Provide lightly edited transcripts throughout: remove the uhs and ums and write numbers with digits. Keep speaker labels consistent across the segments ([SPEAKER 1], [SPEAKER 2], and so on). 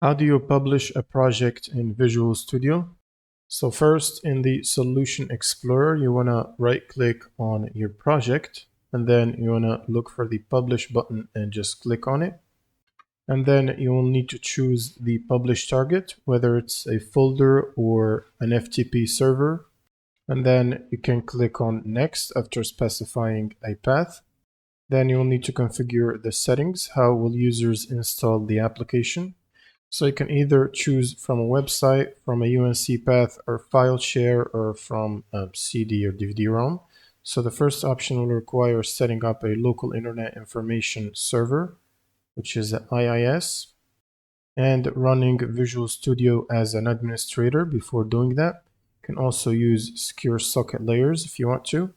[SPEAKER 1] How do you publish a project in Visual Studio? So first, in the Solution Explorer, you want to right-click on your project, and then you want to look for the Publish button and just click on it. And then you will need to choose the Publish target, whether it's a folder or an FTP server. And then you can click on Next after specifying a path. Then you'll need to configure the settings. How will users install the application? So you can either choose from a website, from a UNC path, or file share, or from a CD or DVD-ROM. So the first option will require setting up a local internet information server, which is an IIS, and running Visual Studio as an administrator before doing that. You can also use secure socket layers if you want to.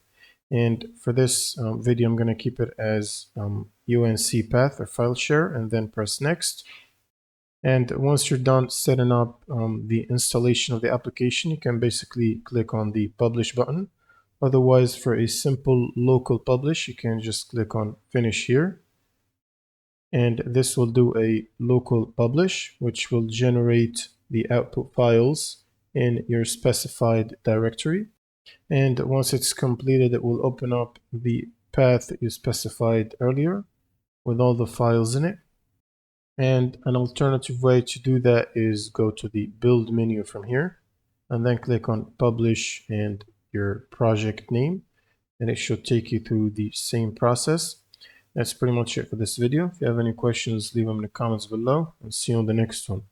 [SPEAKER 1] And for this video, I'm going to keep it as UNC path or file share, and then press next. And once you're done setting up the installation of the application, you can basically click on the publish button. Otherwise, for a simple local publish, you can just click on finish here. And this will do a local publish, which will generate the output files in your specified directory. And once it's completed, it will open up the path you specified earlier with all the files in it. And an alternative way to do that is go to the build menu from here and then click on publish and your project name, and it should take you through the same process. That's pretty much it for this video. If you have any questions, leave them in the comments below, and see you on the next one.